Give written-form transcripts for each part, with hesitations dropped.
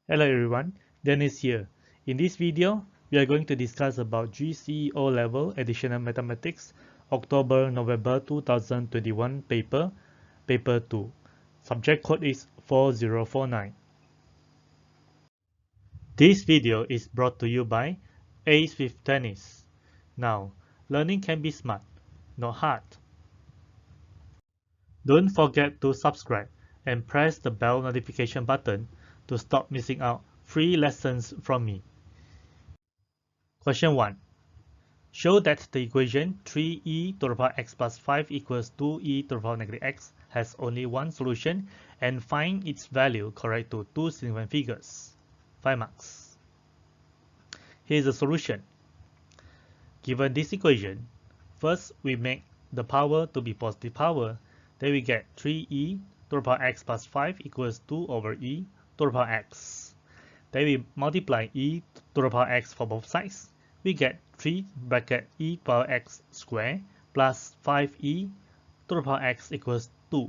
Hello everyone, Dennis here. In this video, we are going to discuss about GCE O Level Additional Mathematics October-November 2021 paper 2. Subject code is 4049. This video is brought to you by Ace with Tennis. Now, learning can be smart, not hard. Don't forget to subscribe and press the bell notification button to stop missing out free lessons from me. Question 1. Show that the equation 3e to the power x plus 5 equals 2e to the power negative x has only one solution and find its value correct to two significant figures. 5 marks. Here's the solution. Given this equation, first we make the power to be positive power. Then we get 3e to the power x plus 5 equals 2 over e to the power x. Then we multiply e to the power x for both sides. We get 3 bracket e to the power x squared plus 5e to the power x equals 2.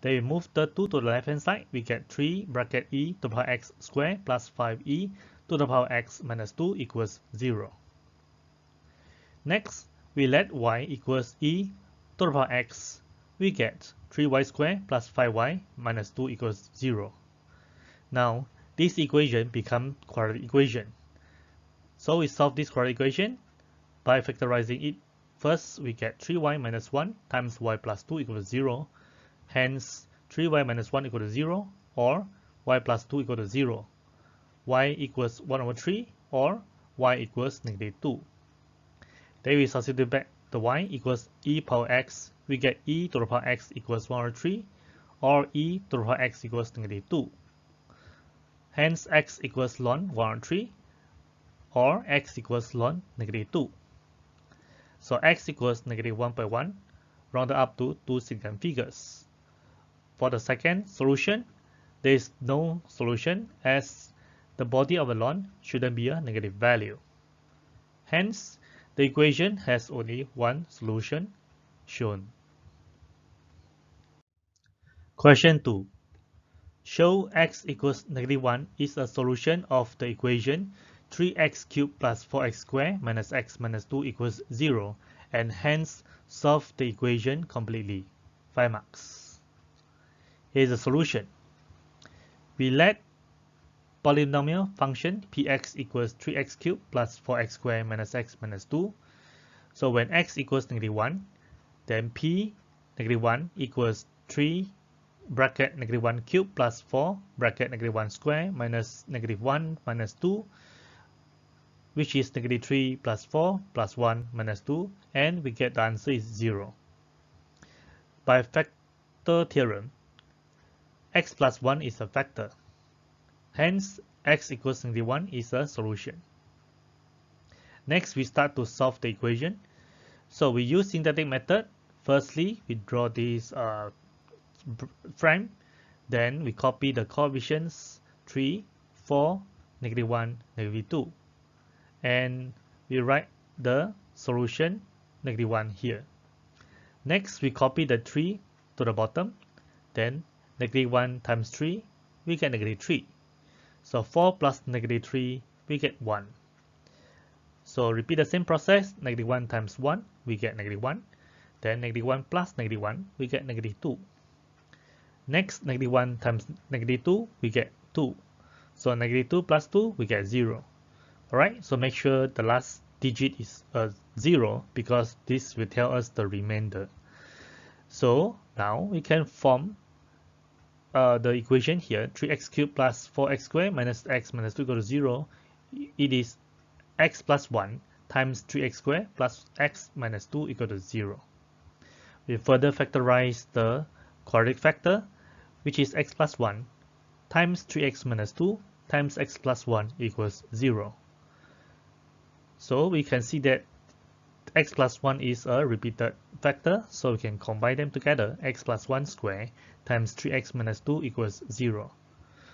Then we move the 2 to the left hand side. We get 3 bracket e to the power x squared plus 5e to the power x minus 2 equals 0. Next, we let y equals e to the power x. We get 3y squared plus 5y minus 2 equals 0. Now, this equation becomes quadratic equation. So we solve this quadratic equation by factorizing it. First, we get 3y minus 1 times y plus 2 equals 0. Hence, 3y minus 1 equals 0 or y plus 2 equals 0. Y equals 1 over 3 or y equals negative 2. Then we substitute back the y equals e power x. We get e to the power x equals 1 over 3 or e to the power x equals negative 2. Hence, x equals ln 1 over 3 or x equals ln negative 2. So x equals negative 1.1 rounded up to two significant figures. For the second solution, there is no solution as the body of the ln shouldn't be a negative value. Hence, the equation has only one solution shown. Question 2. Show x equals negative 1 is a solution of the equation 3x cubed plus 4x squared minus x minus 2 equals 0 and hence solve the equation completely. 5 marks. Here's the solution. We let polynomial function px equals 3x cubed plus 4x squared minus x minus 2. So when x equals negative 1, then p negative 1 equals 3 bracket negative 1 cubed plus 4 bracket negative 1 squared minus negative 1 minus 2, which is negative 3 plus 4 plus 1 minus 2, and we get the answer is 0. By factor theorem, x plus 1 is a factor. Hence, x equals negative 1 is a solution. Next, we start to solve the equation. So we use syntactic method. Firstly, we draw this frame. Then we copy the coefficients 3, 4, negative 1, negative 2. And we write the solution negative 1 here. Next, we copy the 3 to the bottom. Then negative 1 times 3, we get negative 3. So 4 plus negative 3, we get 1. So repeat the same process, negative 1 times 1, we get negative 1. Then negative 1 plus negative 1, we get negative 2. Next, negative 1 times negative 2, we get 2. So negative 2 plus 2, we get 0. Alright, so make sure the last digit is 0 because this will tell us the remainder. So now we can form the equation here, 3x cubed plus 4x squared minus x minus 2 equals 0. It is x plus 1 times 3x squared plus x minus 2 equal to 0. We further factorize the quadratic factor, which is x plus 1 times 3x minus 2 times x plus 1 equals 0. So we can see that x plus 1 is a repeated factor, so we can combine them together. X plus 1 squared times 3x minus 2 equals 0.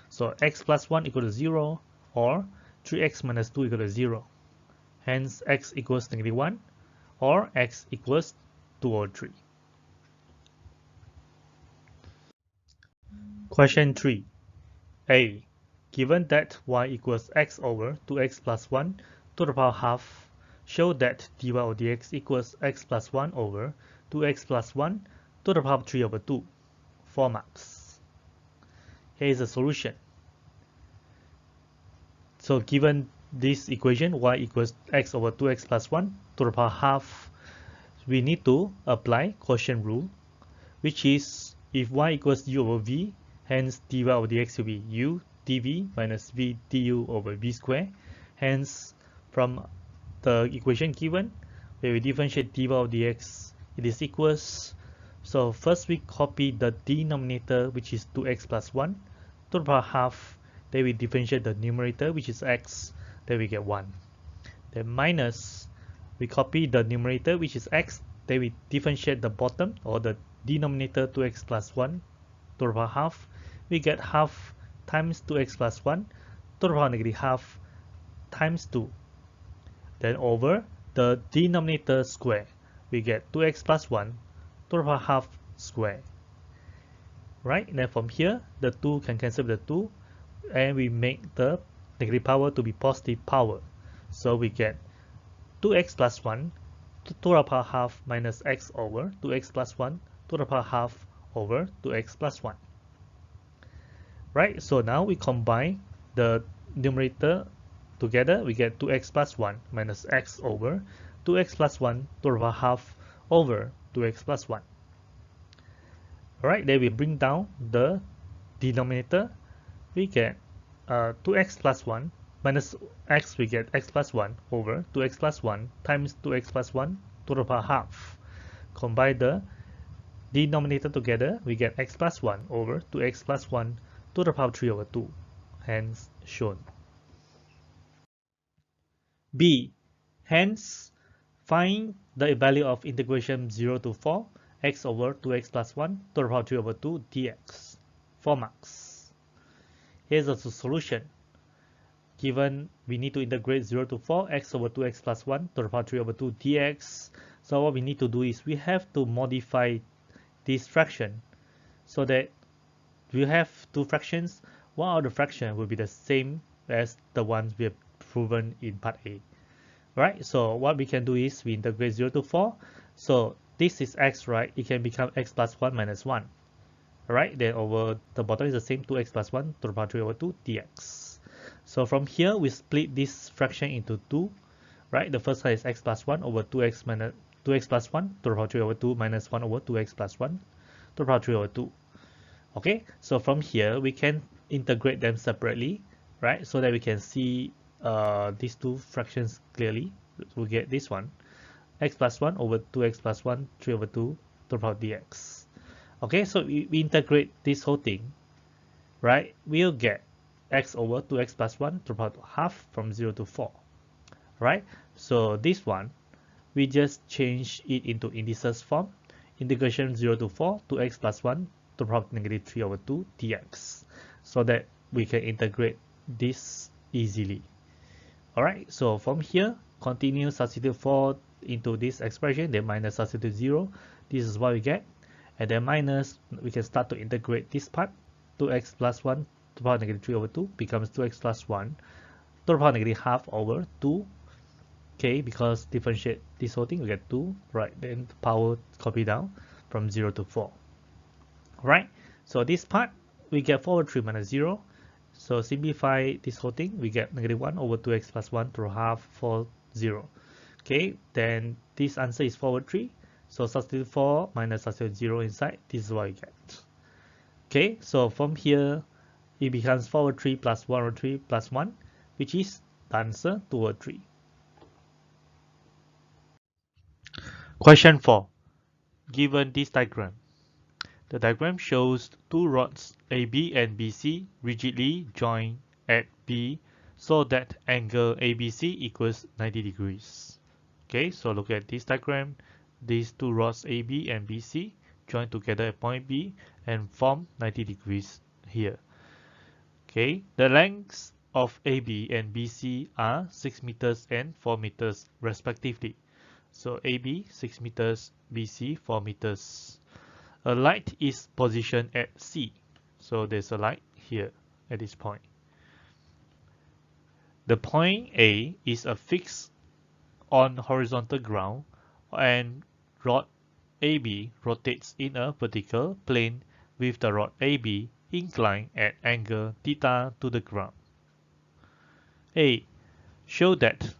So x plus 1 equals to 0 or 3x minus 2 equals to 0. Hence x equals negative 1 or x equals 2 over 3. Question 3. A. given that y equals x over 2x plus 1 to the power half, show that dy or dx equals x plus 1 over 2x plus 1 to the power 3 over 2. 4 marks. Here is the solution. So given this equation, y equals x over 2x plus 1 to the power half, we need to apply quotient rule, which is if y equals u over v, hence dy over dx will be u dv minus v du over v square. Hence, from the equation given, where we differentiate dy over dx, it is equals. So first we copy the denominator, which is 2x plus 1 to the power half. Then we differentiate the numerator, which is x. Then we get 1. Then minus, we copy the numerator, which is x. Then we differentiate the bottom or the denominator 2x plus 1 to the power half. We get half times 2x plus 1 to the power negative half times 2. Then over the denominator square, we get 2x plus 1 to the power half square. Right? And then from here, the 2 can cancel with the 2, and we make the negative power to be positive power. So we get 2x plus 1 to the power half minus x over 2x plus 1 to the power half over 2x plus 1. Right? So now we combine the numerator together, we get 2x plus 1 minus x over 2x plus 1 to the power half over 2x plus 1. Alright, then we bring down the denominator, we get 2x plus 1 minus x, we get x plus 1 over 2x plus 1 times 2x plus 1 to the power half. Combine the denominator together, we get x plus 1 over 2x plus 1 to the power 3 over 2, hence shown. B. Hence, find the value of integration 0 to 4 x over 2x plus 1 to the power 3 over 2 dx. 4 marks. Here's the solution. Given we need to integrate 0 to 4 x over 2x plus 1 to the power 3 over 2 dx. So what we need to do is we have to modify this fraction so that we have two fractions. One of the fraction will be the same as the ones we have proven in part A. Right? So what we can do is we integrate 0 to 4. So this is x, right? It can become x plus 1 minus 1. Alright, then over the bottom is the same, 2x plus 1 to the power 3 over 2 dx. So from here, we split this fraction into 2. Right? The first side is x plus 1 over 2x minus 2x plus 1 to the power 3 over 2 minus 1 over 2x plus 1 to the power 3 over 2. Okay, so from here, we can integrate them separately, right? So that we can see these two fractions clearly. We'll get this one, x plus 1 over 2x plus 1, 3 over 2 to the power dx. Okay, so we integrate this whole thing, right? We'll get x over 2x plus 1 to the power half from 0 to 4, right? So this one, we just change it into indices form. Integration 0 to 4 to x plus 1 to the power negative 3 over 2 dx, so that we can integrate this easily. Alright, so from here, continue substitute 4 into this expression, then minus substitute 0. This is what we get. And then minus, we can start to integrate this part. 2x plus 1 to the power negative 3 over 2 becomes 2x plus 1 to the power negative half over 2. Okay, because differentiate this whole thing, we get 2. Right, then the power copy down from 0 to 4. Right, so this part, we get 4 over 3 minus 0. So simplify this whole thing, we get negative 1 over 2x plus 1 to the half for 0. Okay, then this answer is 4 over 3. So substitute 4 minus substitute 0 inside, this is what we get. Okay, so from here, it becomes 4 over 3 plus 1 over 3 plus 1, which is the answer 2 over 3. Question 4. Given this diagram, the diagram shows two rods AB and BC rigidly joined at B so that angle ABC equals 90 degrees. Okay, so look at this diagram. These two rods AB and BC join together at point B and form 90 degrees here. Okay, the lengths of AB and BC are 6 meters and 4 meters respectively. So AB 6 meters, BC 4 meters. A light is positioned at C. So there's a light here at this point. The point A is a fixed on horizontal ground and rod AB rotates in a vertical plane with the rod AB inclined at angle theta to the ground. A. Show that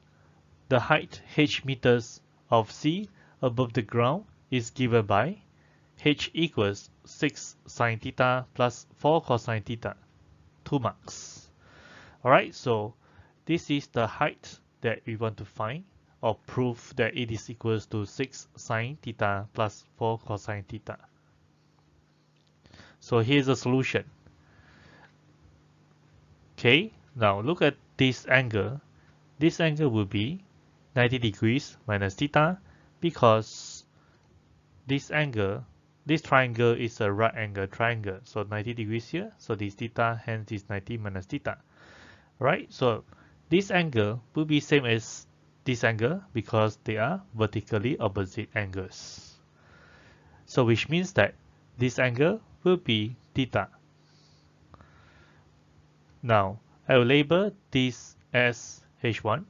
the height h meters of C above the ground is given by h equals 6 sine theta plus 4 cosine theta. 2 marks. Alright, so this is the height that we want to find or prove that it is equals to 6 sine theta plus 4 cosine theta. So here's the solution. Okay, now look at this angle. This angle will be 90 degrees minus theta because this triangle is a right angle triangle. So 90 degrees here, so this theta, hence this 90 minus theta. Right, so this angle will be same as this angle because they are vertically opposite angles. So which means that this angle will be theta. Now, I will label this as h1,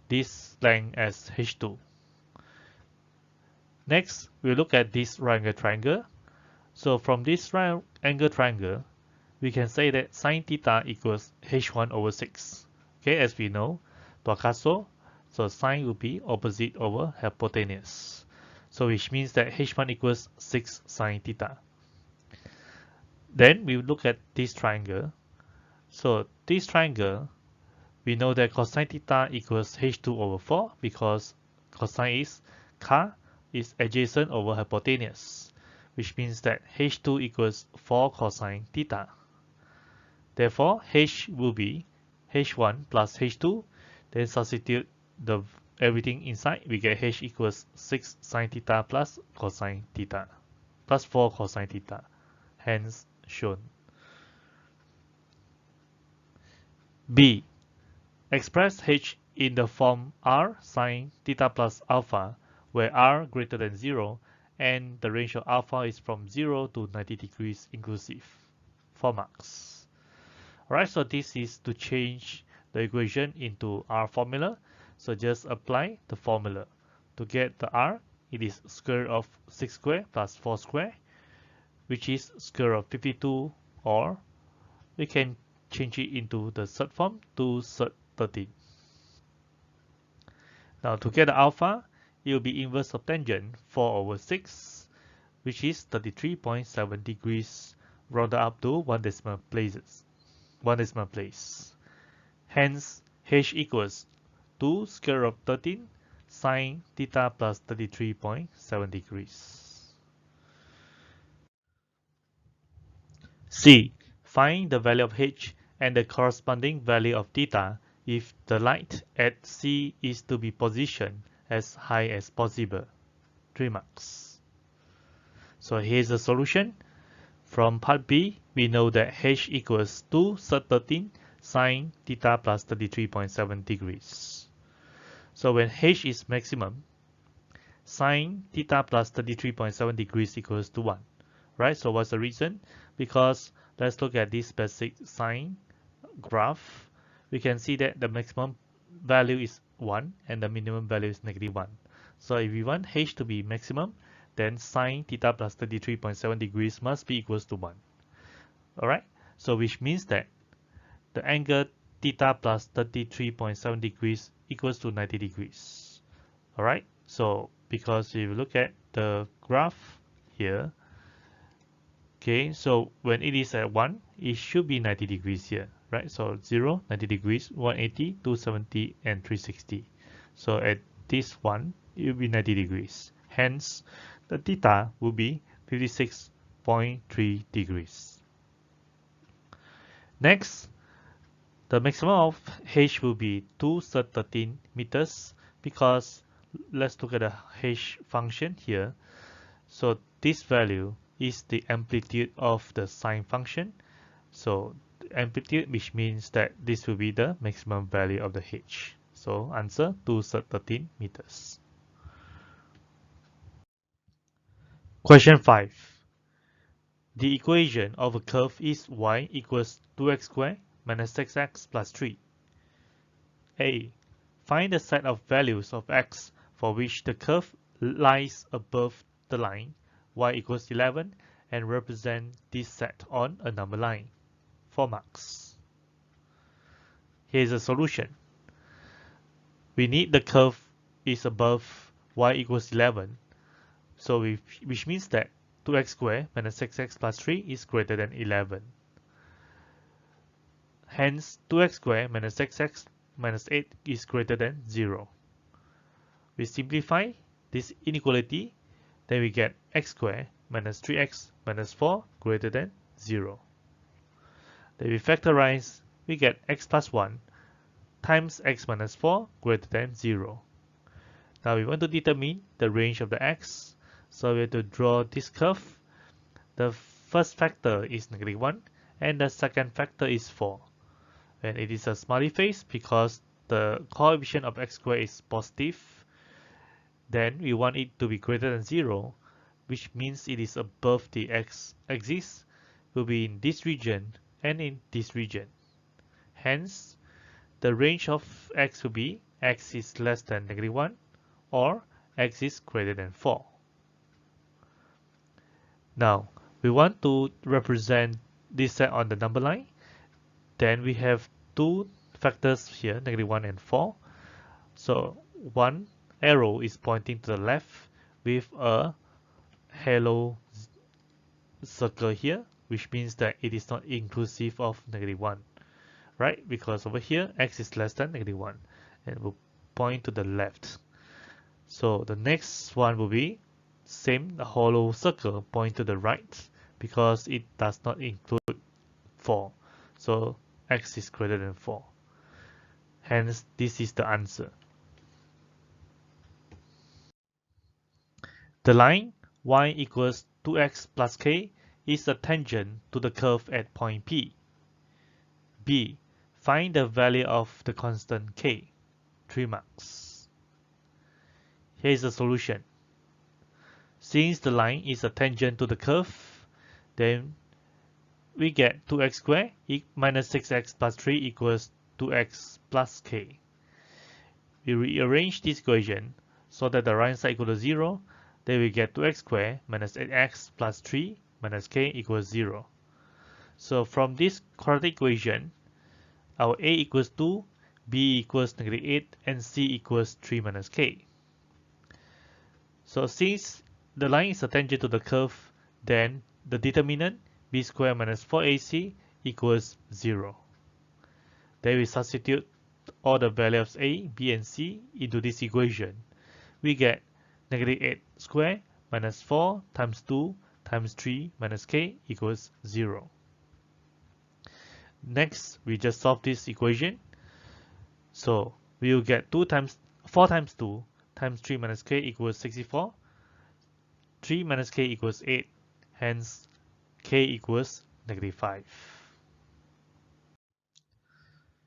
this length as h2. Next, we'll look at this right angle triangle. So from this right angle triangle, we can say that sine theta equals h1 over 6. Okay, as we know, Picasso, so sine will be opposite over hypotenuse. So which means that h1 equals 6 sine theta. Then we look at this triangle. So this triangle, we know that cosine theta equals h2 over 4 because cosine is ka is adjacent over hypotenuse, which means that h2 equals 4 cosine theta. Therefore, h will be h1 plus h2, then substitute everything inside, we get h equals 6 sine theta plus cosine theta, plus 4 cosine theta, hence shown. B. Express h in the form r sine theta plus alpha, where r greater than 0 and the range of alpha is from 0 to 90 degrees inclusive. 4 marks. Alright, so this is to change the equation into r formula. So just apply the formula. To get the r, it is square root of 6 square plus 4 square, which is square root of 52, or we can change it into the third form to third 13. Now to get the alpha, it will be inverse of tangent 4 over 6, which is 33.7 degrees rounded up to 1 decimal place. Hence, h equals 2 square root of 13 sine theta plus 33.7 degrees. C. Find the value of h and the corresponding value of theta if the light at C is to be positioned as high as possible. 3 marks. So here's the solution. From part B, we know that h equals 2 sub 13 sine theta plus 33.7 degrees. So when h is maximum, sine theta plus 33.7 degrees equals to 1. Right? So what's the reason? Because let's look at this basic sine graph. We can see that the maximum value is 1 and the minimum value is -1. So if we want h to be maximum, then sine theta plus 33.7 degrees must be equals to 1. Alright, so which means that the angle theta plus 33.7 degrees equals to 90 degrees. Alright, so because if you look at the graph here, okay, so when it is at 1, it should be 90 degrees here, right? So 0, 90 degrees, 180, 270, and 360. So at this one, it will be 90 degrees. Hence, the theta will be 56.3 degrees. Next, the maximum of h will be 2 sub 13 meters because let's look at the h function here. So this value is the amplitude of the sine function. So the amplitude, which means that this will be the maximum value of the h. So answer 2 sub 13 meters. Question 5. The equation of a curve is y equals 2x squared minus 6x plus 3. A. Find the set of values of x for which the curve lies above the line y equals 11 and represent this set on a number line. 4 marks. Here's a solution. We need the curve is above y equals 11, so which means that 2x squared minus 6x plus 3 is greater than 11. Hence, 2x squared minus 6x minus 8 is greater than 0. We simplify this inequality, then we get x squared minus 3x minus 4 greater than 0. Then we factorize, we get x plus 1 times x minus 4 greater than 0. Now we want to determine the range of the x, so we have to draw this curve. The first factor is -1 and the second factor is 4. And it is a smiley face because the coefficient of x squared is positive. Then we want it to be greater than 0, which means it is above the x-axis, will be in this region and in this region. Hence, the range of x will be x is less than -1 or x is greater than 4. Now, we want to represent this set on the number line. Then we have two factors here, -1 and 4. So one arrow is pointing to the left with a halo circle here, which means that it is not inclusive of -1, right? Because over here, x is less than -1 and will point to the left. So the next one will be same, the hollow circle point to the right because it does not include 4. So x is greater than 4. Hence, this is the answer. The line y equals 2x plus k is a tangent to the curve at point P. B. Find the value of the constant k. 3 marks. Here is the solution. Since the line is a tangent to the curve, then we get 2x squared minus 6x plus 3 equals 2x plus k. We rearrange this equation so that the right side equal to 0. Then we get 2x squared minus 8x plus 3 minus k equals 0. So from this quadratic equation, our a equals 2, b equals -8, and c equals 3 minus k. So since the line is a tangent to the curve, then the determinant b squared minus 4ac equals 0. Then we substitute all the values a, b, and c into this equation. We get -8 squared minus 4 times 2 times 3 minus k equals 0. Next, we just solve this equation. So we will get 4 times 2 times 3 minus k equals 64. 3 minus k equals 8. Hence, k equals -5.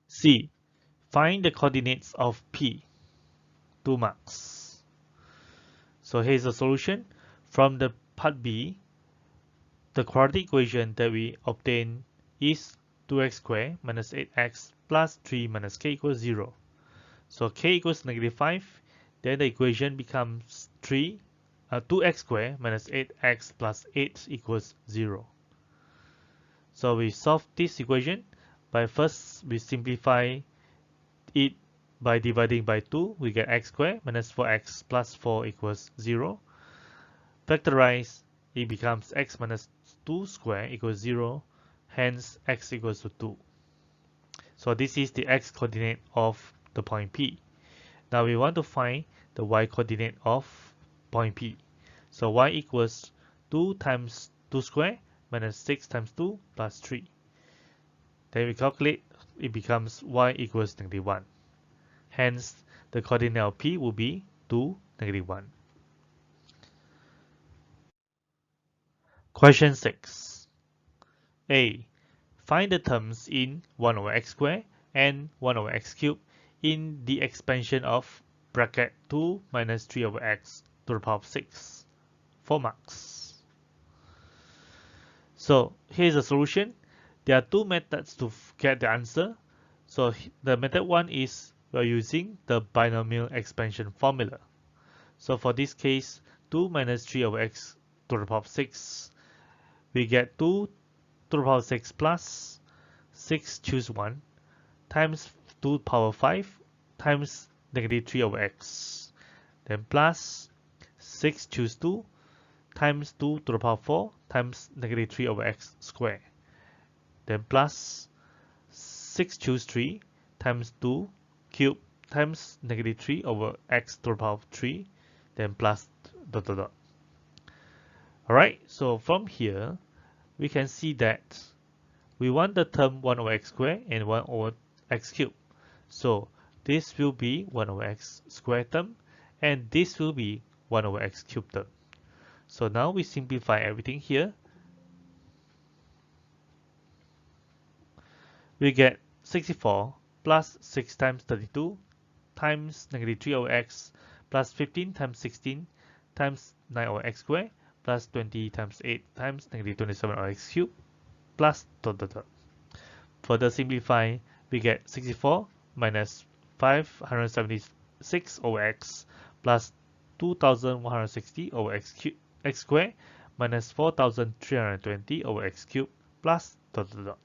C. Find the coordinates of P. 2 marks. So here's the solution. From the part B, the quadratic equation that we obtain is 2x squared minus 8x plus 3 minus k equals 0. So k equals -5. Then the equation becomes 2x squared minus 8x plus 8 equals 0. So we solve this equation by first we simplify it by dividing by 2. We get x squared minus 4x plus 4 equals 0. Factorize, it becomes x minus 2 squared equals 0. Hence, x equals to 2. So this is the x coordinate of the point P. Now we want to find the y coordinate of point P. So y equals 2 times 2 squared minus 6 times 2 plus 3. Then we calculate, it becomes y equals -1. Hence, the coordinate of P will be 2, -1. Question 6. A. Find the terms in 1 over x squared and 1 over x cubed in the expansion of bracket 2 minus 3 over x to the power of 6. 4 marks. So here's the solution. There are two methods to get the answer. So the method 1 is we are using the binomial expansion formula. So for this case, 2 minus 3 over x to the power of 6, we get 2 to the power of 6 plus 6 choose 1 times 2 to the power 5 times negative 3 over x. Then plus 6 choose 2 times 2 to the power 4 times negative 3 over x squared. Then plus 6 choose 3 times 2 cube times negative 3 over x to the power of 3, then plus dot dot dot. Alright, so from here, we can see that we want the term 1 over x squared and 1 over x cubed. So this will be 1 over x squared term, and this will be 1 over x cubed term. So now we simplify everything here. We get 64 plus 6 times 32 times negative 3 over x plus 15 times 16 times 9 over x squared plus 20 times 8 times negative 27 over x cubed plus dot dot dot. Further simplify, we get 64 minus 576 over x plus 2160 over x squared minus 4320 over x cubed plus dot dot dot.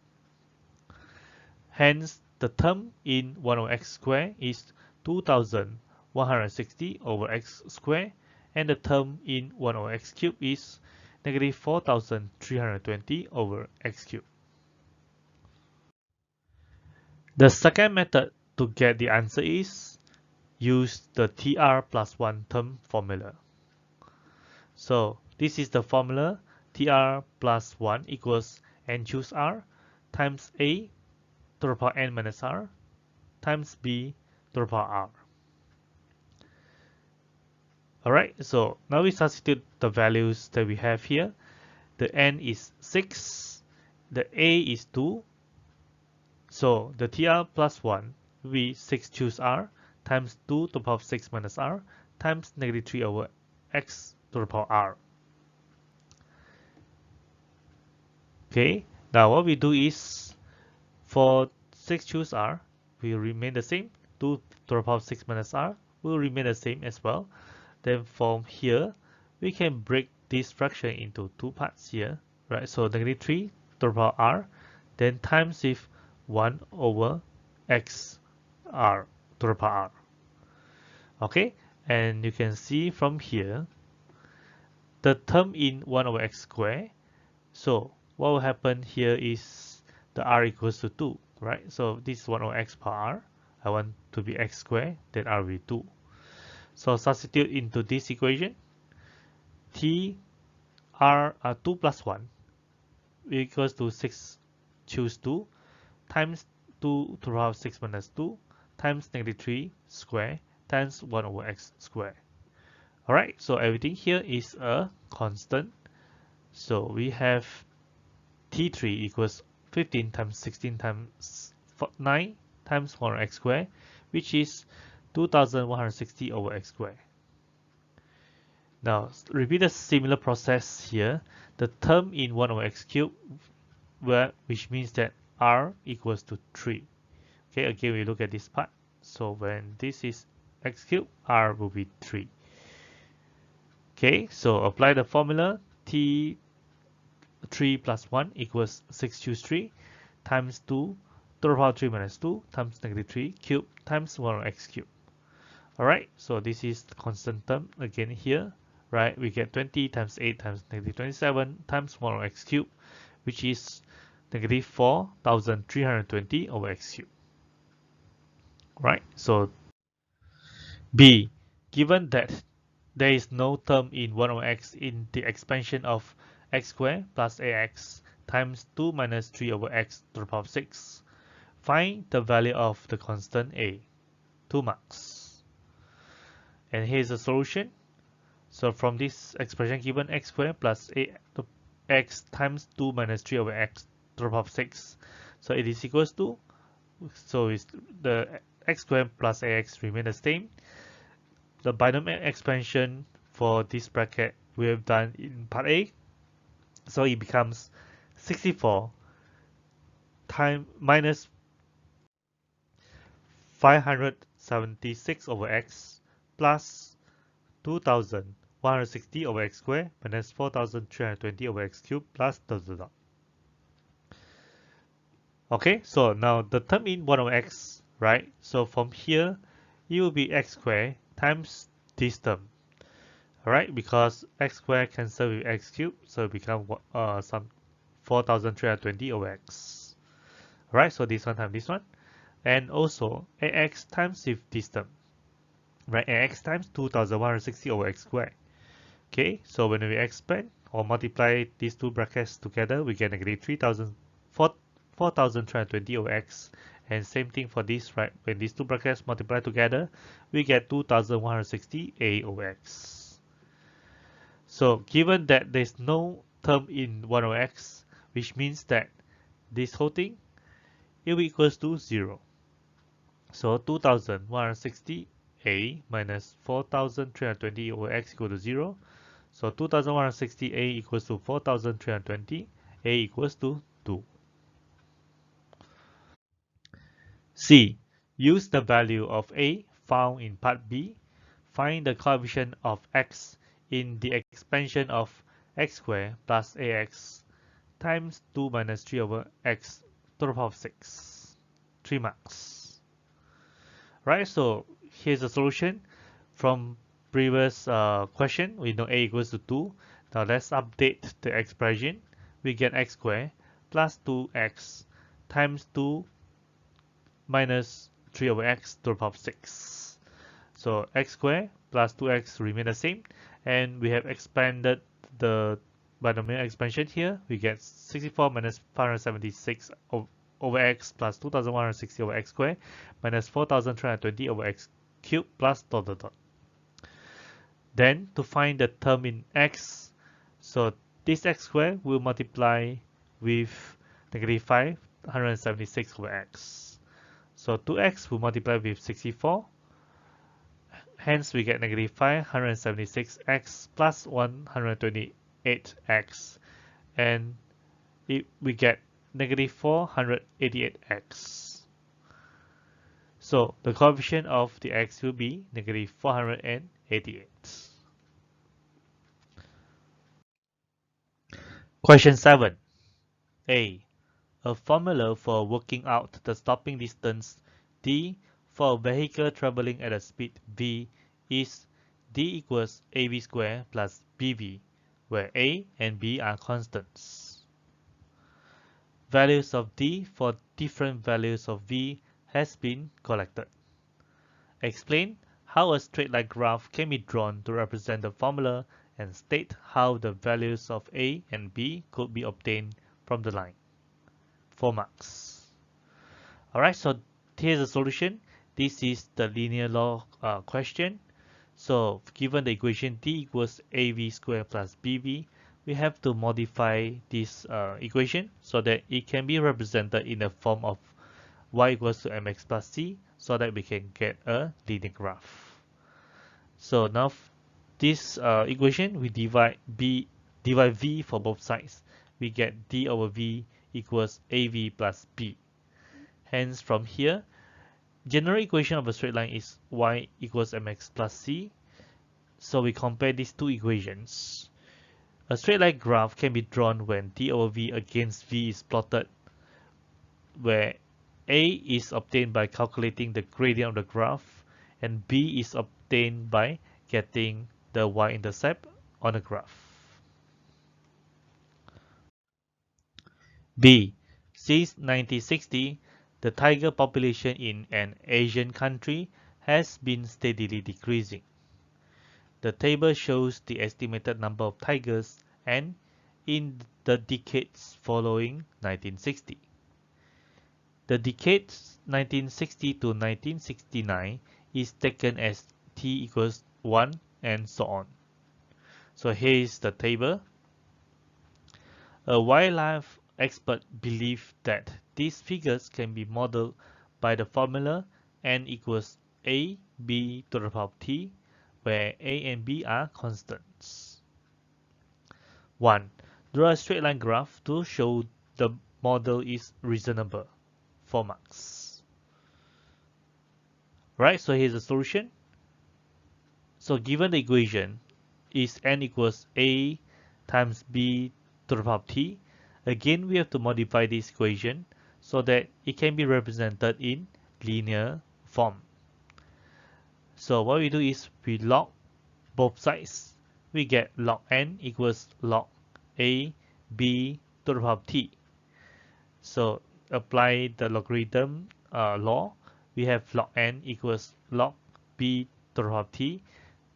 Hence, the term in 1 over x squared is 2160 over x squared, and the term in 1 over x cubed is negative 4320 over x cubed. The second method to get the answer is use the TR plus 1 term formula. So this is the formula: TR plus 1 equals n choose r times a to the power n minus r times b to the power r. Alright, so now we substitute the values that we have here. The n is 6, the a is 2, so the TR plus 1 will be 6 choose r times 2 to the power of 6 minus r times negative 3 over x to the power r. Okay, now what we do is, for 6 choose r will remain the same, 2 to the power of 6 minus r will remain the same as well. Then from here, we can break this fraction into two parts here, right? So negative 3 to the power r, then times with 1 over x r to the power r. Okay, and you can see from here, the term in 1 over x squared. So what will happen here is the r equals to 2, right? So this is 1 over x per r. I want to be x squared, then r will be 2. So substitute into this equation. T r 2 plus 1 equals to 6 choose 2 times 2 to the power of 6 minus 2 times negative 3 square times 1 over x squared. Alright, so everything here is a constant. So we have T3 equals 15 times 16 times 9 times 1 over x squared, which is 2160 over x squared. Now repeat a similar process here. The term in 1 over x cubed, which means that r equals to 3. Okay, again we look at this part. So when this is x cubed, r will be 3. Okay, so apply the formula. T3 plus 1 equals 6 choose 3 times 2 to the power 3 minus 2 times negative 3 cubed times 1 over x cubed. Alright, so this is the constant term again here, right? We get 20 times 8 times negative 27 times 1 over x cubed, which is negative 4320 over x cubed. Right, so B, given that there is no term in 1 over x in the expansion of x squared plus ax times 2 minus 3 over x to the power of 6, find the value of the constant a. 2 marks. And here's the solution. So from this expression given, x squared plus x times 2 minus 3 over x to the power of 6. So it is equals to, so it's the x squared plus ax remain the same. The binomial expansion for this bracket we have done in part A. So it becomes 64 minus 500 76 over x plus 2160 over x squared minus 4320 over x cubed plus dot dot dot. Okay, so now determine 1 over x, right? So from here, it will be x squared times this term. Alright, because x squared cancel with x cubed, so it become some 4320 over x. Alright, so this one times this one. And also ax times with this term. Right, ax times 2160 over x squared. Okay, so when we expand or multiply these two brackets together, we get negative 4320 over x. And same thing for this, right? When these two brackets multiply together, we get 2160 a over x. So given that there's no term in 1 over x, which means that this whole thing, it will equals to 0. So 2160 a minus 4320 over x equal to 0. So 2160 a equals to 4320, a equals to 2. C. Use the value of a found in part B. Find the coefficient of x in the expansion of x squared plus ax times 2 minus 3 over x to the power of 6. 3 marks. Right, so here's the solution. From previous question, we know a equals to 2. Now let's update the expression. We get x squared plus 2x times 2 minus 3 over x to the power of 6. So x squared plus 2x remain the same, and we have expanded the binomial expansion here. We get 64 minus 576 over x plus 2160 over x squared minus 4320 over x cubed plus dot dot dot. Then to find the term in x, so this x squared will multiply with negative 576 over x. So 2x will multiply with 64. Hence we get negative 576x plus 128x. And we get negative 488x. So the coefficient of the x will be negative 488. Question 7. A. A formula for working out the stopping distance d for a vehicle traveling at a speed v is d equals av squared plus bv, where a and b are constants. Values of d for different values of v has been collected. Explain how a straight line graph can be drawn to represent the formula and state how the values of a and b could be obtained from the line. 4 marks. Alright, so here's the solution. This is the linear law question. So given the equation d equals av squared plus bv, we have to modify this equation so that it can be represented in the form of y equals to mx plus c, so that we can get a linear graph. So now this equation, we divide v for both sides. We get d over v equals av plus b. Hence from here, general equation of a straight line is y equals mx plus c. So we compare these two equations. A straight line graph can be drawn when d over v against v is plotted, where a is obtained by calculating the gradient of the graph and b is obtained by getting the y-intercept on the graph. B. Since 1960, the tiger population in an Asian country has been steadily decreasing. The table shows the estimated number of tigers and in the decades following 1960. The decades 1960 to 1969 is taken as t equals 1 and so on. So here is the table. A wildlife expert believe that these figures can be modeled by the formula n equals a b to the power of t, where a and b are constants. 1. Draw a straight line graph to show the model is reasonable. 4 marks. Right, so here's the solution. So given the equation is n equals a times b to the power of t, again we have to modify this equation so that it can be represented in linear form. So what we do is we log both sides. We get log n equals log a b to the power of t. So apply the logarithm law. We have log n equals log b to the power of t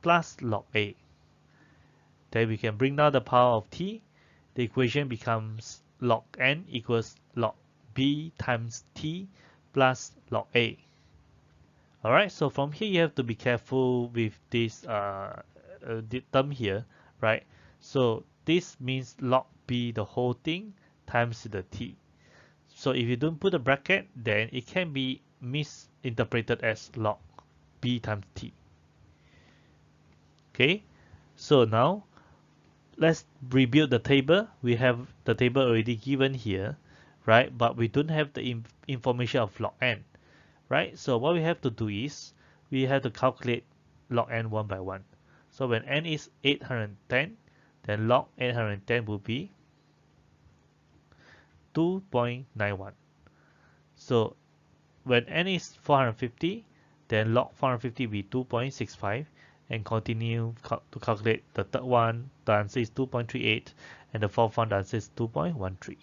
plus log a. Then we can bring down the power of t. The equation becomes log n equals log b times t plus log a. Alright, so from here you have to be careful with this term here, right? So this means log b the whole thing times the t. So if you don't put a bracket, then it can be misinterpreted as log b times t. Okay, so now let's rebuild the table. We have the table already given here, right? But we don't have the information of log n, right? So what we have to do is we have to calculate log n one by one. So when n is 810, then log 810 will be 2.91. So when n is 450, then log 450 will be 2.65, and continue to calculate the third one. The answer is 2.38, and the fourth one, the answer is 2.13.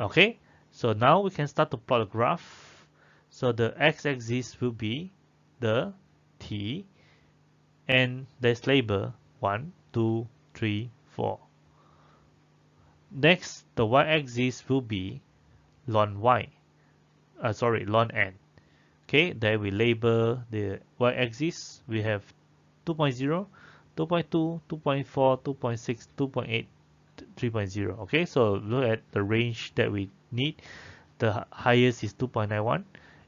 Okay, so now we can start to plot a graph. So the x-axis will be the t, and there's label 1, 2, 3, 4. Next, the y-axis will be ln y. Ln n. Okay, there we label the y-axis. We have 2.0, 2.2, 2.4, 2.6, 2.8, 3.0. Okay, so look at the range that we need. The highest is 2.91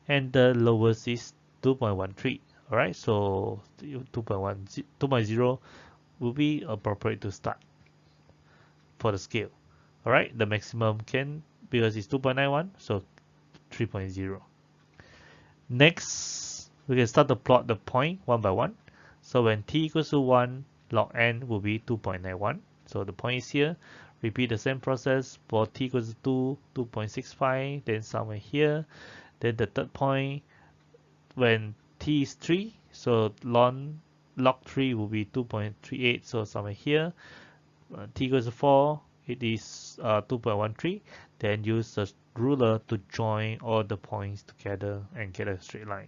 and the lowest is 2.13. All right, so 2.0 will be appropriate to start for the scale. All right, the maximum can, because it's 2.91, so 3.0. Next, we can start to plot the point one by one. So when t equals to 1, log n will be 2.91. So the point is here. Repeat the same process for t equals to 2, 2.65, then somewhere here. Then the third point, when t is 3, so log 3 will be 2.38, so somewhere here. T equals to 4, it is 2.13. Then use the ruler to join all the points together and get a straight line.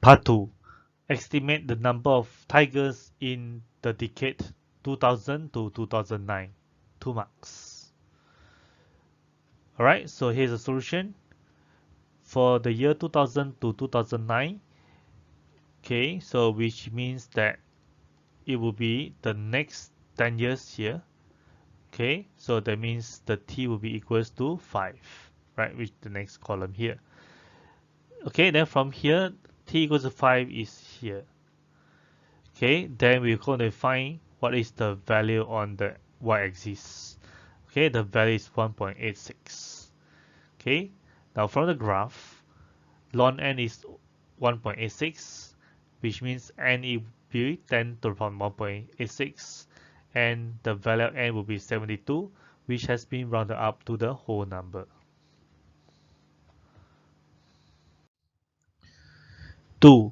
Part 2. Estimate the number of tigers in the decade 2000 to 2009. 2 marks. Alright, so here's a solution. For the year 2000 to 2009, okay, so which means that it will be the next 10 years here. Okay, so that means the t will be equals to 5, right, which the next column here. Okay, then from here, t equals to 5 is here. Okay, then we're going to find what is the value on the y-axis. Okay, the value is 1.86. Okay, now from the graph, ln n is 1.86, which means n will be 10 to the power 1.86, and the value of n will be 72, which has been rounded up to the whole number. 2.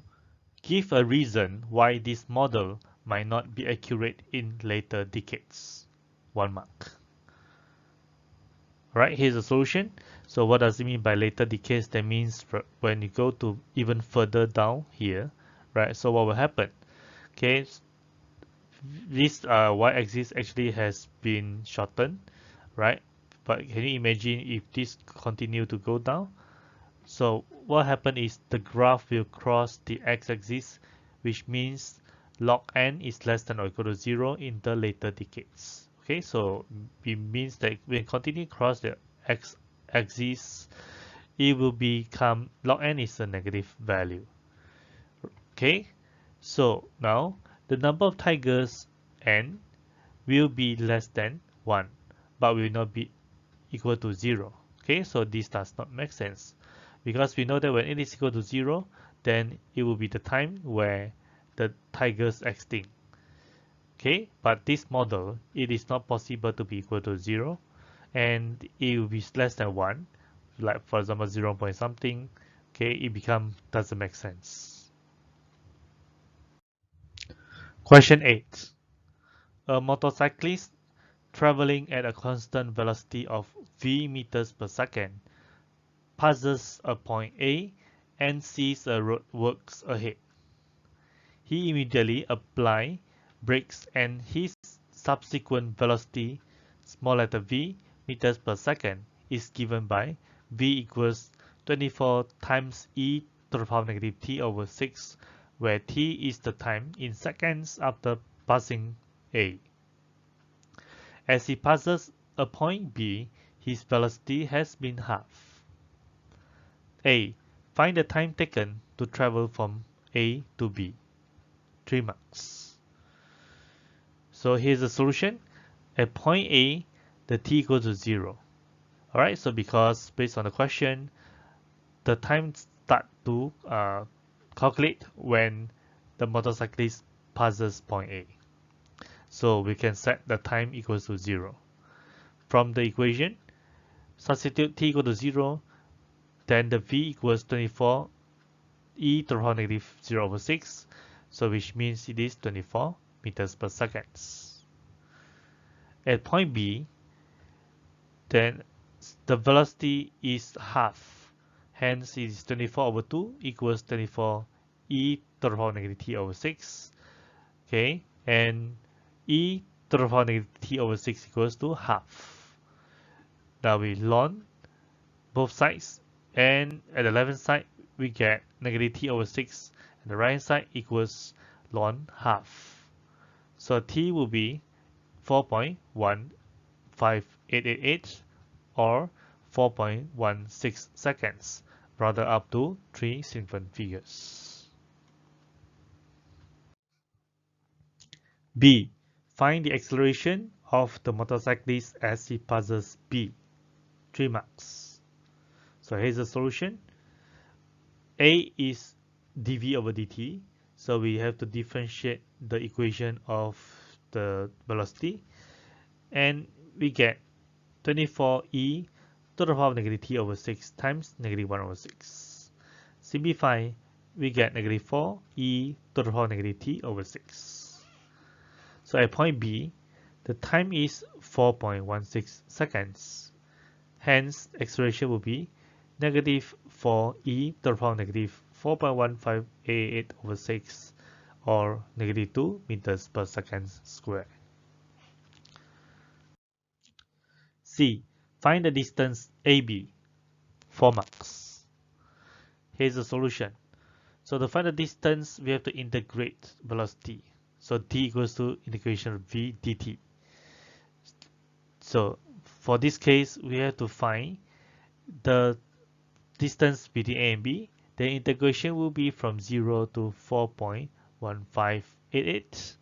Give a reason why this model might not be accurate in later decades. 1 mark. Alright, here's the solution. So what does it mean by later decades? That means when you go to even further down here, right? So what will happen? Okay, this y-axis actually has been shortened, right? But can you imagine if this continue to go down? So what happened is the graph will cross the x-axis, which means log n is less than or equal to 0 in the later decades. Okay, so it means that when continue cross the x-axis, it will become log n is a negative value. Okay, so now the number of tigers n will be less than 1, but will not be equal to 0. Okay, so this does not make sense because we know that when n is equal to 0, then it will be the time where the tigers extinct. Okay, but this model, it is not possible to be equal to 0, and it will be less than 1, like for example 0 point something. Okay, it doesn't make sense. Question 8. A motorcyclist traveling at a constant velocity of v meters per second passes a point A and sees a roadworks ahead. He immediately applies brakes and his subsequent velocity, small letter v, meters per second, is given by v equals 24 times e to the power negative t over 6, where t is the time in seconds after passing A. As he passes a point B, his velocity has been halved. A. Find the time taken to travel from A to B. 3 marks. So here's the solution. At point A, the t equals to 0. Alright, so because based on the question, the time start to calculate when the motorcyclist passes point A. So we can set the time equals to 0. From the equation, substitute t equal to 0, then the v equals 24 e to the power negative 0 over 6, so which means it is 24 meters per second. At point B, then the velocity is half, hence it is 24 over 2 equals 24 e to the power negative t over 6, okay, and e to the power negative t over 6 equals to half. Now we ln both sides, and at the left hand side we get negative t over 6, and the right hand side equals ln half. So t will be 4.15888 or 4.16 seconds, rounded up to 3 significant figures. B. Find the acceleration of the motorcyclist as he passes B. 3 marks. So here's the solution. A is dv over dt, so we have to differentiate the equation of the velocity, and we get 24e to the power of negative t over 6 times negative 1 over 6. Simplify, we get negative 4e to the power of negative t over 6. So at point B, the time is 4.16 seconds. Hence, acceleration will be negative 4e to the power of negative 4.1588 over 6, or negative 2 meters per second squared. C. Find the distance AB. 4 marks. Here's the solution. So to find the distance, we have to integrate velocity. So t equals to integration of v dt. So for this case, we have to find the distance between A and B. The integration will be from 0 to 4.1588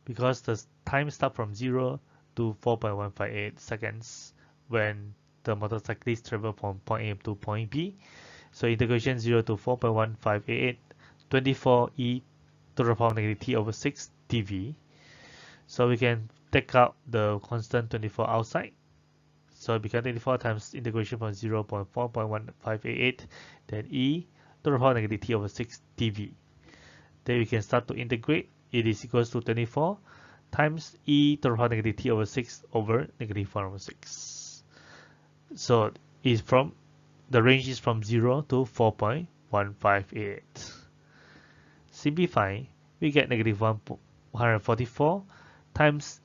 because the time starts from 0 to 4.158 seconds when the motorcyclist travel from point A to point B. So integration 0 to 4.1588, 24e to the power negative t over 6 dv. So we can take out the constant 24 outside. So it becomes 24 times integration from 0.4.1588, then e to the power negative t over 6 dv. Then we can start to integrate. It is equals to 24 times e to the power negative t over 6 over negative 1 over 6. So the range is from 0 to 4.158. Simplify, we get negative 144 times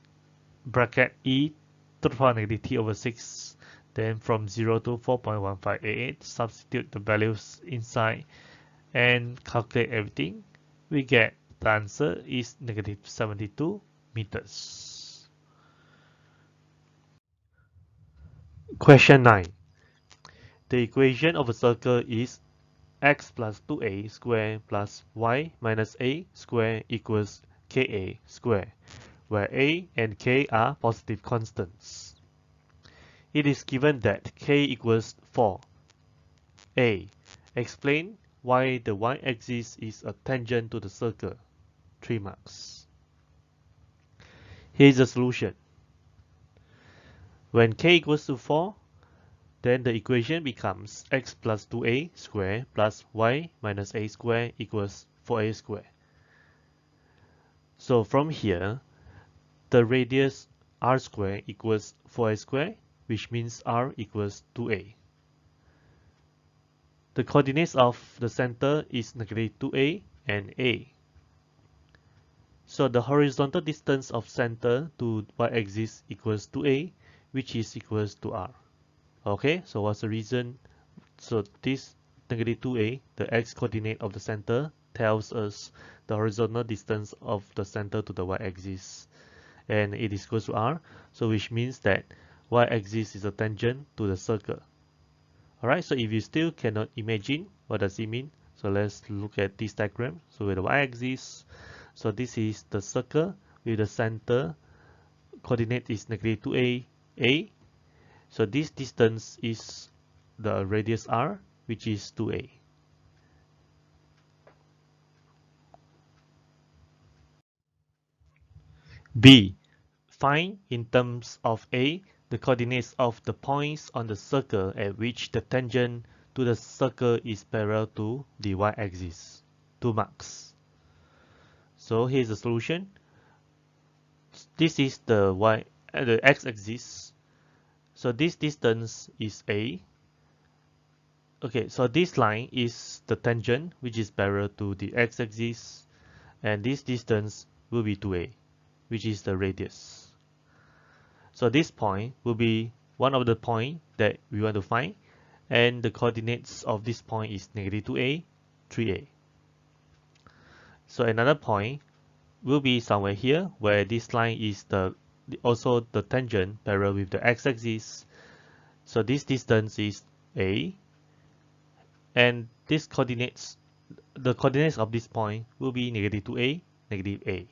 bracket e to the power negative t over 6. Then from 0 to 4.1588, substitute the values inside and calculate everything. We get the answer is negative 72 meters. Question 9. The equation of a circle is x plus 2a squared plus y minus a squared equals ka squared, where a and k are positive constants. It is given that k equals 4. A. Explain why the y-axis is a tangent to the circle. 3 marks. Here is the solution. When k equals to 4, then the equation becomes x plus 2a squared plus y minus a squared equals 4a squared. So from here, the radius r squared equals 4a squared, which means r equals 2a. The coordinates of the center is negative 2a and a. So the horizontal distance of center to y-axis equals 2a, which is equals to r. Okay, so what's the reason? So this negative 2a, the x-coordinate of the center, tells us the horizontal distance of the center to the y-axis. And it is equals to r, so which means that y-axis is a tangent to the circle. Alright, so if you still cannot imagine, what does it mean? So let's look at this diagram. So with the y-axis, so this is the circle with the center coordinate is negative 2a, a. So this distance is the radius r, which is 2a. B. Find in terms of a the coordinates of the points on the circle at which the tangent to the circle is parallel to the y-axis. 2 marks. So here's the solution. This is the x-axis. So this distance is a. Okay, so this line is the tangent, which is parallel to the x-axis, and this distance will be 2a, which is the radius. So this point will be one of the points that we want to find, and the coordinates of this point is negative 2a, 3a. So another point will be somewhere here, where this line is also the tangent parallel with the x-axis. So this distance is a, and the coordinates of this point will be negative 2a, negative a.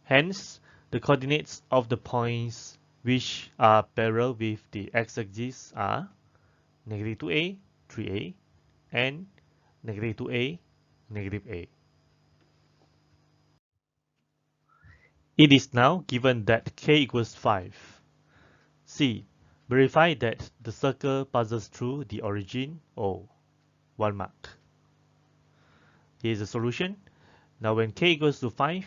Hence, the coordinates of the points which are parallel with the x-axis are negative 2a, 3a, and negative 2a, negative a. It is now given that k equals 5. C. Verify that the circle passes through the origin O. 1 mark. Here's the solution. Now when k equals to 5,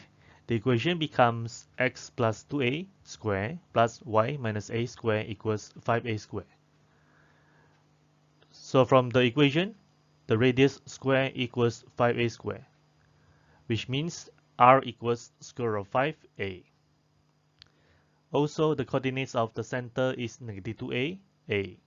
the equation becomes x plus 2a squared plus y minus a squared equals 5a squared. So from the equation, the radius square equals 5a squared, which means r equals square root of 5a. Also, the coordinates of the center is negative 2a, a.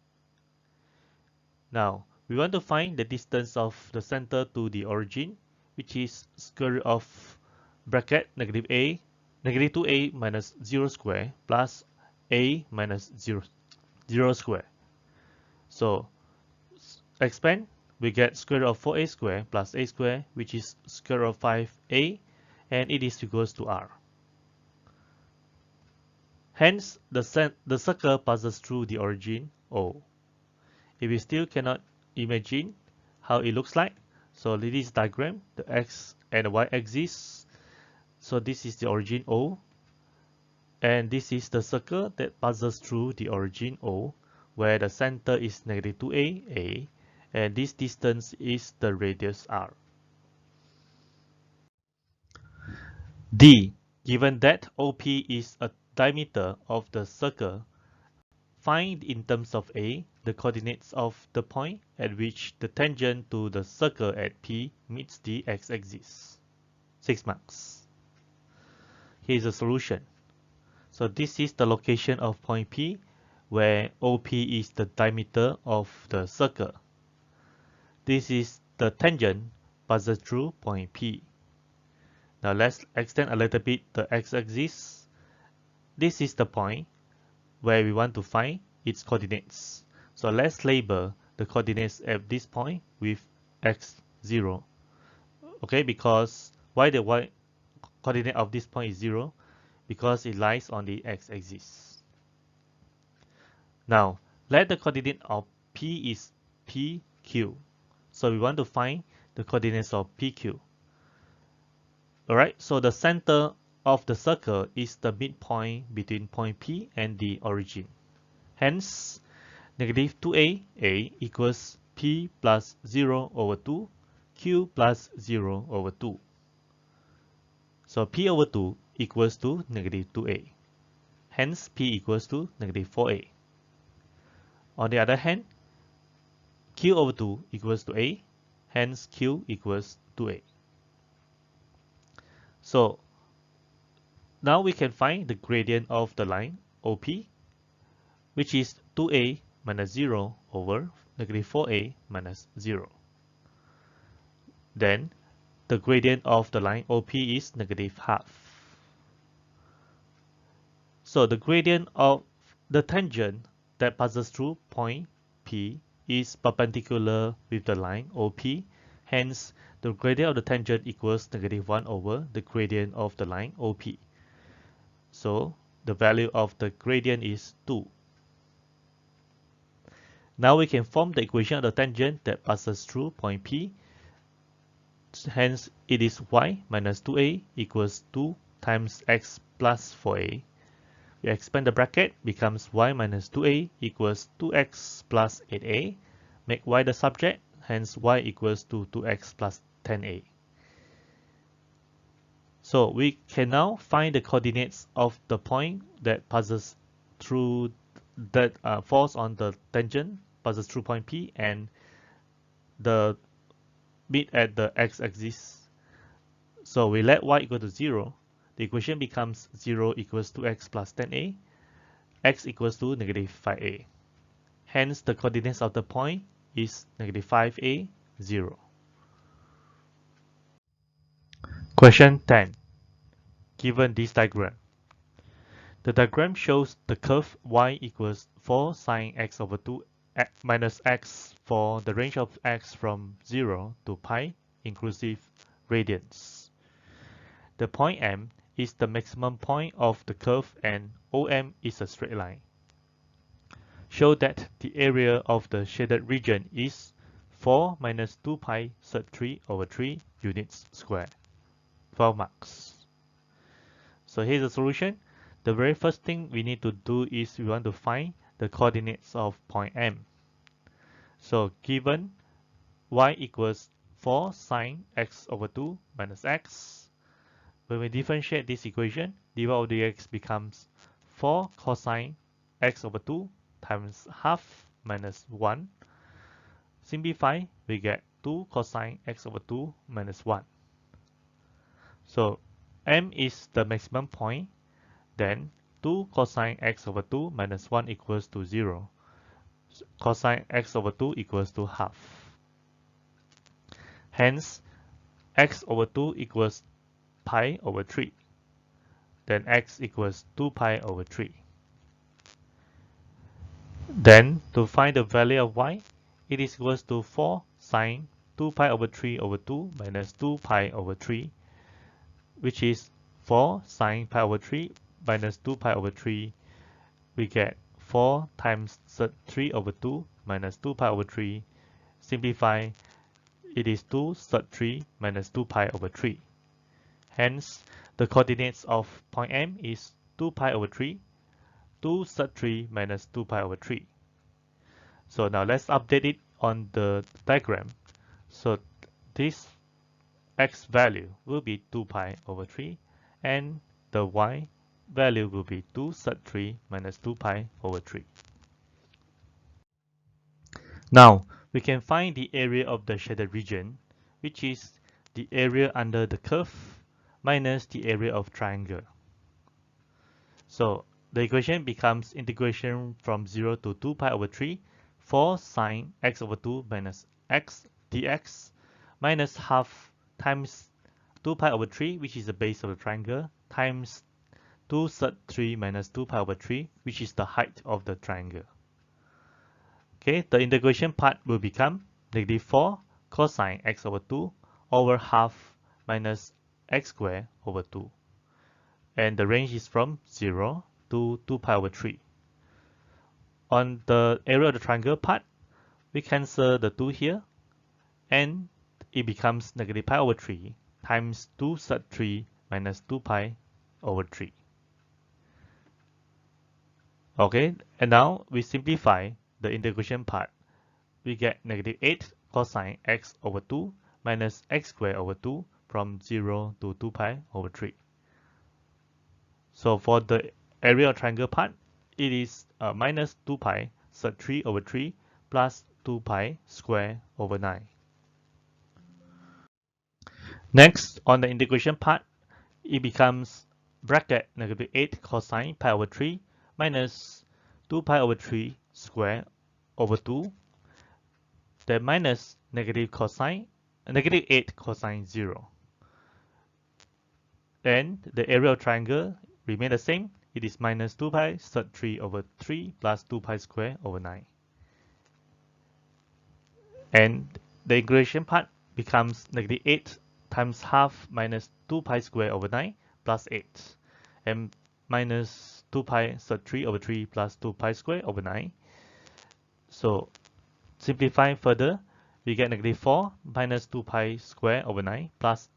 Now, we want to find the distance of the center to the origin, which is square root of bracket negative 2a minus 0 square plus a minus 0 square. So, expand, we get square root of 4a square plus a square, which is square root of 5a, and it is equals to r. Hence, the circle passes through the origin O. If you still cannot imagine how it looks like, so this diagram, the x and the y-axis. So this is the origin O, and this is the circle that passes through the origin O, where the center is negative 2a, a, and this distance is the radius r. D. Given that OP is a diameter of the circle, find in terms of A the coordinates of the point at which the tangent to the circle at P meets the x-axis. 6 marks. Here's a solution. So this is the location of point P, where OP is the diameter of the circle. This is the tangent passes through point P. Now let's extend a little bit the x-axis. This is the point where we want to find its coordinates. So let's label the coordinates at this point with x0. Okay, because why the y coordinate of this point is 0? Because it lies on the x-axis. Now, let the coordinate of P is PQ. So we want to find the coordinates of PQ. Alright, so the center of the circle is the midpoint between point P and the origin. Hence, negative 2a equals P plus 0 over 2, Q plus 0 over 2. So P over 2 equals to negative 2a. Hence, P equals to negative 4a. On the other hand, Q over 2 equals to a. Hence, Q equals to a. So now we can find the gradient of the line OP, which is 2a minus 0 over negative 4a minus 0. Then the gradient of the line OP is negative half. So the gradient of the tangent that passes through point P is perpendicular with the line OP. Hence, the gradient of the tangent equals negative 1 over the gradient of the line OP. So the value of the gradient is 2. Now we can form the equation of the tangent that passes through point P. Hence, it is y minus 2a equals 2 times x plus 4a. We expand the bracket, becomes y minus 2a equals 2x plus 8a. Make y the subject, hence y equals to 2x plus 10a. So we can now find the coordinates of the point that passes through, that falls on the tangent, passes through point P, and the meet at the x-axis. So we let y equal to 0. The equation becomes 0 equals 2x plus 10a, x equals to negative 5a. Hence, the coordinates of the point is negative 5a, 0. Question 10. Given this diagram, the diagram shows the curve y equals 4 sine x over 2 minus x for the range of x from 0 to pi inclusive radians. The point M is the maximum point of the curve and OM is a straight line. Show that the area of the shaded region is 4 minus 2 pi sub 3 over 3 units square. 12 marks. So here's the solution. The very first thing we need to do is we want to find the coordinates of point M. So given y equals 4 sine x over 2 minus x, when we differentiate this equation, dy over dx becomes 4 cosine x over 2 times half minus 1. Simplify, we get 2 cosine x over 2 minus 1. So M is the maximum point, then 2 cosine x over 2 minus 1 equals to 0. So cosine x over 2 equals to half. Hence, x over 2 equals pi over 3. Then x equals 2 pi over 3. Then, to find the value of y, it is equals to 4 sine 2 pi over 3 over 2 minus 2 pi over 3, which is 4 sine pi over 3 minus 2 pi over 3. We get 4 times 3 over 2 minus 2 pi over 3. Simplify, it is 2 sub 3 minus 2 pi over 3. Hence, the coordinates of point M is 2 pi over 3, 2 sub 3 minus 2 pi over 3. So now let's update it on the diagram. So this x value will be 2 pi over 3, and the y value will be 2 sub 3 minus 2 pi over 3. Now, we can find the area of the shaded region, which is the area under the curve minus the area of triangle. So the equation becomes integration from 0 to 2 pi over 3, 4 sine x over 2 minus x dx minus half times 2 pi over 3, which is the base of the triangle, times 2 sub 3 minus 2 pi over 3, which is the height of the triangle. Okay, the integration part will become negative 4 cosine x over 2 over half minus x squared over 2. And the range is from 0 to 2 pi over 3. On the area of the triangle part, we cancel the 2 here, and it becomes negative pi over 3 times 2 sub 3 minus 2 pi over 3. Okay, and now we simplify the integration part. We get negative 8 cosine x over 2 minus x squared over 2 from 0 to 2 pi over 3. So for the area of triangle part, it is minus 2 pi sub 3 over 3 plus 2 pi square over 9. Next, on the integration part, it becomes bracket negative 8 cosine pi over 3 minus 2 pi over 3 square over 2, then minus negative 8 cosine 0. And the area of triangle remain the same. It is minus 2 pi sub 3 over 3 plus 2 pi square over 9. And the integration part becomes negative 8 times half minus 2 pi square over 9 plus 8. And minus 2 pi sub 3 over 3 plus 2 pi square over 9. So simplifying further, we get negative 4 minus 2 pi square over 9 plus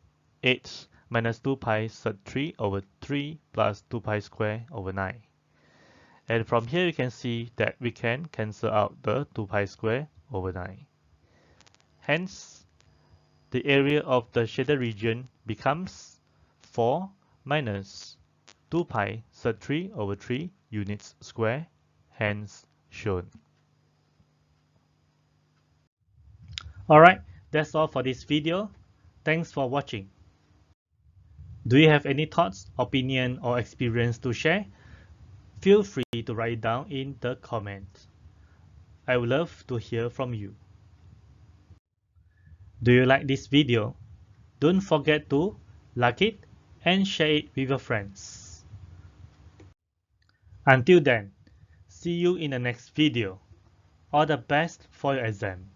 8 minus 2 pi sub 3 over 3 plus 2 pi square over 9. And from here you can see that we can cancel out the 2 pi square over 9. Hence, the area of the shaded region becomes 4 minus 2 pi sub 3 over 3 units square, hence shown. Alright, that's all for this video. Thanks for watching. Do you have any thoughts, opinion, or experience to share? Feel free to write it down in the comments. I would love to hear from you. Do you like this video? Don't forget to like it and share it with your friends. Until then, see you in the next video. All the best for your exam.